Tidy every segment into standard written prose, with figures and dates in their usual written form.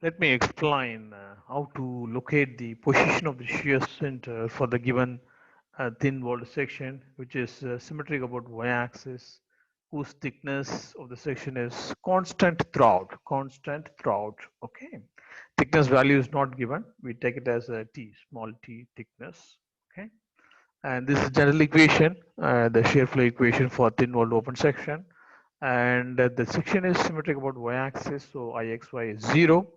Let me explain how to locate the position of the shear center for the given thin walled section, which is symmetric about y-axis, whose thickness of the section is constant throughout. Constant throughout. Okay. Thickness value is not given. We take it as a t, small t thickness. Okay. And this is general equation, the shear flow equation for thin walled open section. And the section is symmetric about y-axis, so Ixy is 0.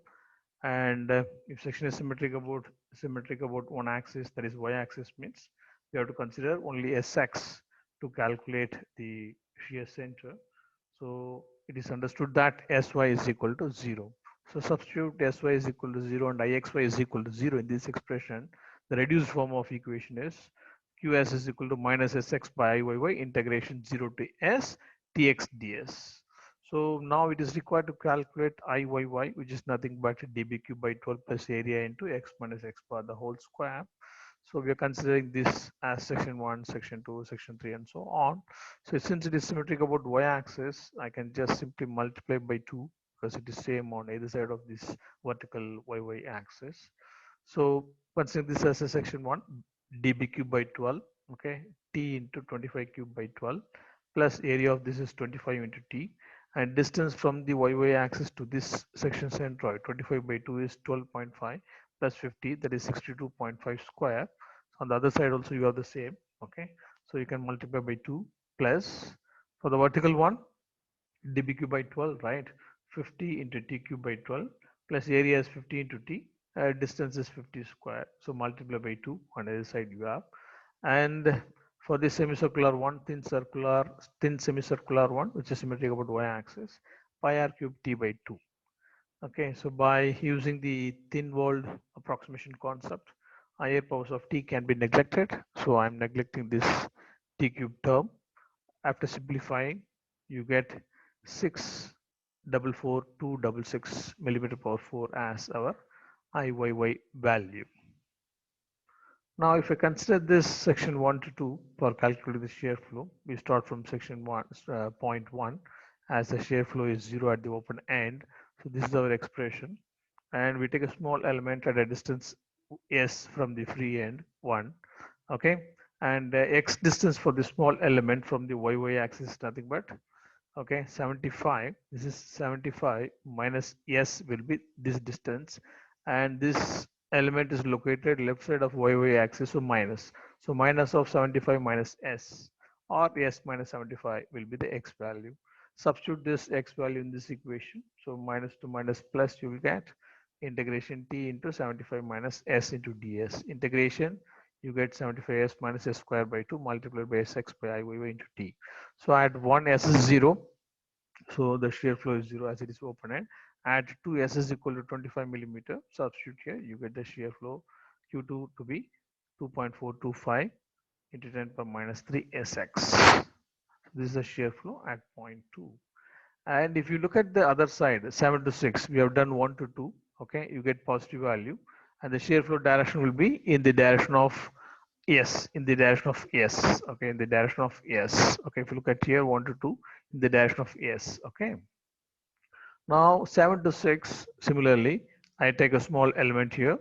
And if section is symmetric about one axis, that is y-axis, means we have to consider only Sx to calculate the shear center. So it is understood that Sy is equal to 0. So substitute Sy is equal to 0 and Ixy is equal to 0 in this expression. The reduced form of equation is Qs is equal to minus Sx by Iyy integration 0 to S dx ds. So now it is required to calculate Iyy, which is nothing but db cube by 12 plus area into x minus x bar the whole square. So we are considering this as section 1, section 2, section 3, and so on. So since it is symmetric about y-axis, I can just simply multiply by 2 because it is same on either side of this vertical y axis. So consider this as a section 1, db cube by 12, okay, t into 25 cube by 12, plus area of this is 25 into t, and distance from the y axis to this section centroid 25 by 2 is 12.5 plus 50, that is 62.5 square. On the other side also you have the same. Okay, so you can multiply by 2 plus, for the vertical one, db cube by 12, right? 50 into t cube by 12 plus area is 50 into t, distance is 50 square, so multiply by 2 on the other side you have. And for this semicircular one, thin semicircular one, which is symmetric about y-axis, pi r cube t by 2. Okay, so by using the thin walled approximation concept, higher powers of t can be neglected. So I'm neglecting this t cube term. After simplifying, you get 644,266 millimeter power 4 as our Iyy value. Now, if I consider this section 1 to 2 for calculating the shear flow, we start from section 1, point 1, as the shear flow is 0 at the open end. So this is our expression. And we take a small element at a distance s from the free end, 1. Okay. And x distance for the small element from the y axis is nothing but, okay, 75. This is 75 minus s will be this distance, and this element is located left side of y axis, so minus. So minus of 75 minus s, or s minus 75 will be the x value. Substitute this x value in this equation. So minus to minus plus, you will get integration t into 75 minus s into ds. Integration, you get 75s minus s square by 2 multiplied by sx by Iyy into t. So at 1 s is 0, so the shear flow is 0 as it is open end. At 2 s is equal to 25 millimeter, substitute here, you get the shear flow q2 to be 2.425 into 10 power minus 3 sx. This is the shear flow at point 2. And if you look at the other side, 7 to 6, we have done 1 to 2. Okay, you get positive value, and the shear flow direction will be in the direction of yes, in the direction of yes. Okay, in the direction of yes. Okay, if you look at here, 1 to 2, in the direction of yes. Okay, now 7 to 6, similarly, I take a small element here,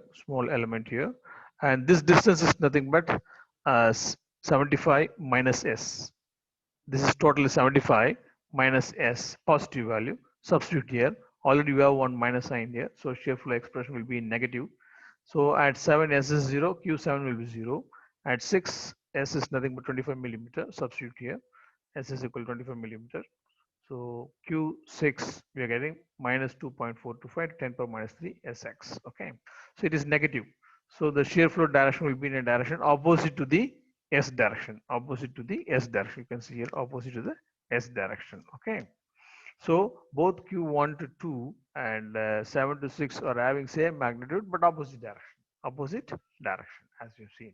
and this distance is nothing but 75 minus s. This is totally 75 minus s, positive value. Substitute here. Already we have one minus sign here, so shear flow expression will be negative. So at 7 s is 0, q7 will be 0. At 6 s is nothing but 25 millimeter. Substitute here. S is equal to 25 millimeter. So q6 we are getting minus 2.425 10 power minus 3 sx. Okay, so it is negative. So the shear flow direction will be in a direction opposite to the s direction. Opposite to the s direction. You can see here opposite to the s direction. Okay. So both q1 to 2 and 7 to 6 are having same magnitude but opposite direction. Opposite direction, as you've seen.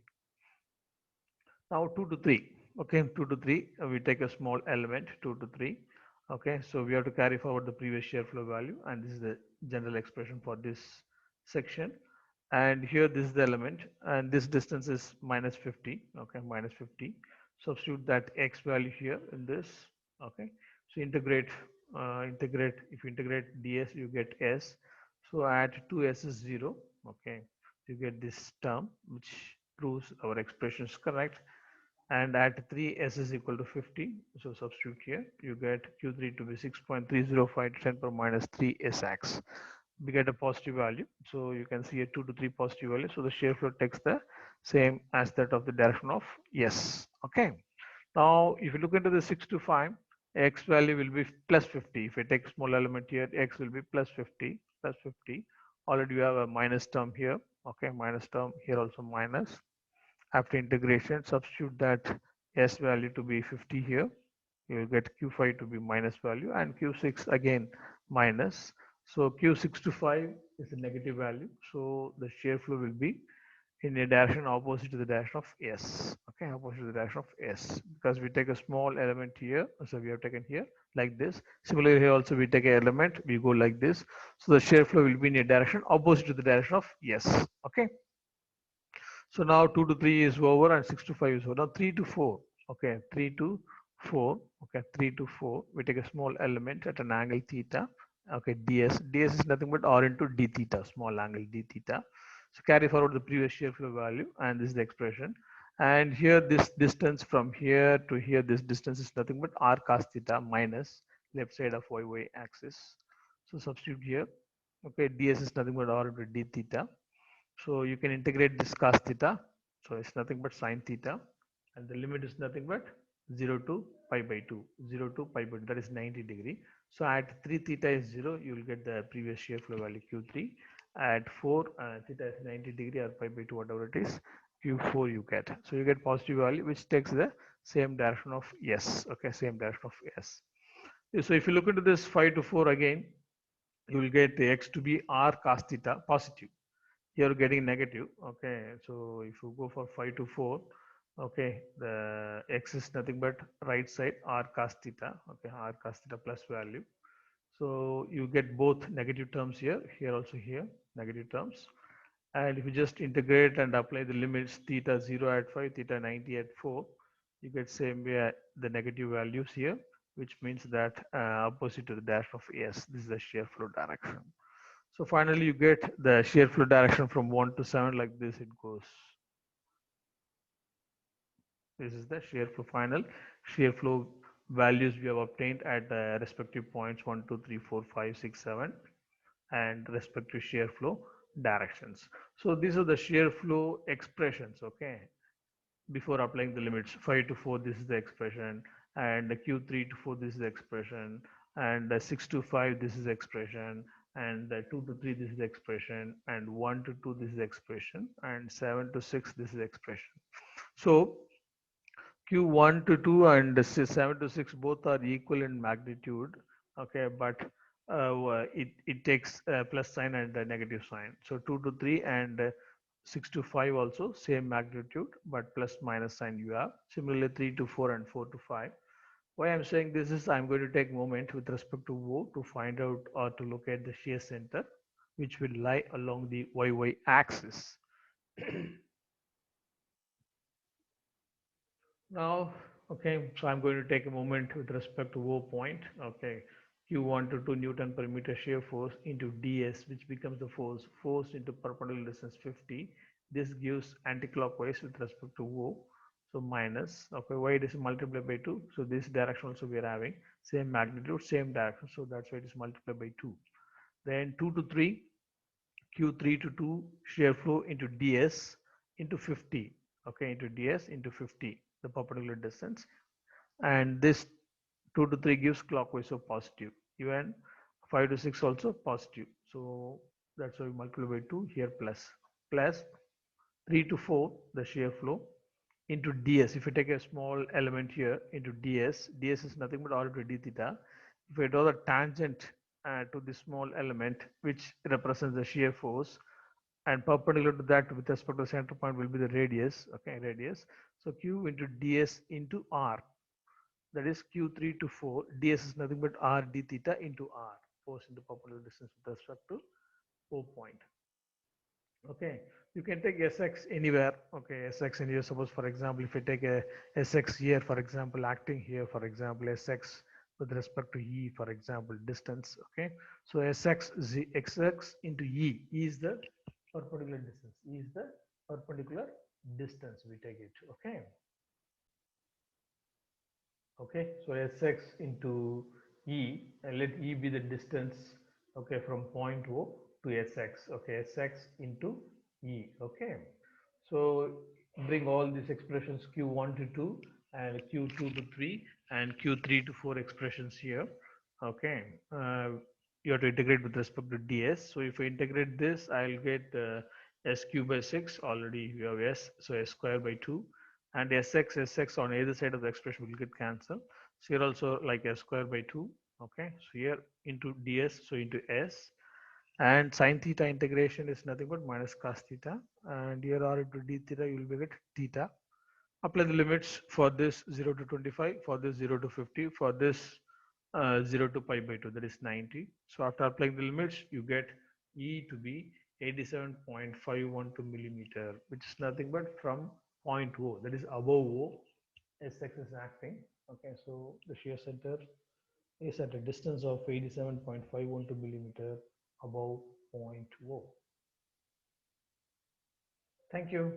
Now 2 to 3. Okay, 2 to 3, we take a small element 2 to 3. Okay, so we have to carry forward the previous shear flow value, and this is the general expression for this section. And here this is the element, and this distance is minus 50. Okay, minus 50. Substitute that x value here in this. Okay, so integrate, if you integrate ds, you get s. So add 2s is 0. Okay, you get this term which proves our expression is correct. And at 3s is equal to 50. So substitute here. You get Q3 to be 6.305 to 10 power minus 3 SX. We get a positive value. So you can see a 2 to 3 positive value. So the shear flow takes the same as that of the direction of yes. Okay. Now, if you look into the 6 to 5, x value will be plus 50. If I take small element here, x will be plus 50, plus 50. Already we have a minus term here. Okay, minus term here also minus. After integration, substitute that s value to be 50 here. You will get q5 to be minus value and q6 again minus. So q6 to 5 is a negative value. So the shear flow will be in a direction opposite to the direction of S. Okay, opposite to the direction of S. Because we take a small element here, so we have taken here like this. Similarly, here also we take an element, we go like this. So the shear flow will be in a direction opposite to the direction of S. Okay. So now 2 to 3 is over and 6 to 5 is over. Now 3 to 4. Okay, 3 to 4. Okay, 3 to 4. We take a small element at an angle theta. Okay, ds. ds is nothing but r into d theta, small angle d theta. So carry forward the previous shear flow value, and this is the expression. And here this distance from here to here, this distance is nothing but r cos theta minus left side of y axis. So substitute here. Okay, ds is nothing but r into d theta. So you can integrate this cos theta. So it's nothing but sine theta. And the limit is nothing but 0 to pi by 2. 0 to pi by 2, that is 90 degree. So at 3 theta is 0, you will get the previous shear flow value Q3. At 4 theta is 90 degree or pi by 2, whatever it is, Q4 you get. So you get positive value which takes the same direction of S. Okay, same direction of S. So if you look into this 5 to 4 again, you will get the x to be r cos theta positive. You're getting negative. Okay, so if you go for 5 to 4, okay, the x is nothing but right side r cos theta. Okay, r cos theta plus value. So you get both negative terms here, here also here, negative terms. And if you just integrate and apply the limits theta 0 at 5, theta 90 at 4, you get same way the negative values here, which means that opposite to the dash of S. This is the shear flow direction. So finally you get the shear flow direction from 1 to 7 like this it goes. This is the shear flow final shear flow values we have obtained at the respective points 1, 2, 3, 4, 5, 6, 7 and respective shear flow directions. So these are the shear flow expressions, okay, before applying the limits. 5 to 4 this is the expression, and q3 to 4 this is the expression, and 6 to 5 this is the expression, and 2 to 3 this is the expression, and 1 to 2 this is the expression, and 7 to 6 this is the expression. So Q1 to 2 and 7 to 6 both are equal in magnitude, okay, but it takes plus sign and a negative sign. So 2 to 3 and 6 to 5 also same magnitude, but plus minus sign you have. Similarly 3 to 4 and 4 to 5. Why I'm saying this is I'm going to take moment with respect to O to find out or to locate the shear center, which will lie along the YY axis. Now, okay, so I'm going to take a moment with respect to O point. Okay, Q1 to 2 Newton per meter shear force into ds, which becomes the force into perpendicular distance 50. This gives anti-clockwise with respect to O. So minus, okay, why it is multiplied by 2? So this direction also we are having same magnitude, same direction. So that's why it is multiplied by 2. Then 2 to 3 Q3 to 2 shear flow into ds into 50, okay, into ds into 50, the perpendicular distance, and this 2 to 3 gives clockwise, so positive. Even 5 to 6 also positive, so that's why we multiply by 2 here, plus 3 to 4 the shear flow into ds. If you take a small element here into ds is nothing but r into d theta. If I draw the tangent to this small element which represents the shear force, and perpendicular to that with respect to the center point will be the radius, okay, radius. So q into ds into r, that is q3 to 4, ds is nothing but r d theta into r, force into perpendicular distance with respect to O point. Okay, you can take sx anywhere. Okay, sx anywhere. Suppose for example if I take a sx here, for example acting here, for example sx with respect to E, for example, distance. Okay, so Sx into E is the perpendicular distance. E is the perpendicular distance. We take it. Okay. Okay, so Sx into E, and let E be the distance, okay, from point O to Sx. Okay, Sx into E. Okay, so bring all these expressions Q1 to 2 and Q2 to 3 and Q3 to 4 expressions here. Okay, you have to integrate with respect to ds. So if I integrate this, I'll get s cube by 6. Already we have s, so s square by 2, and sx on either side of the expression will get cancelled. So here also like s square by 2. Okay, so here into ds, so into s, and sine theta integration is nothing but minus cos theta, and here r into d theta you will get theta. Apply the limits for this 0 to 25, for this 0 to 50, for this 0 to pi by 2, that is 90. So after applying the limits, you get E to be 87.512 millimeter, which is nothing but from point O, that is above O, Sx is acting. Okay, so the shear center is at a distance of 87.512 millimeter above point O. Thank you.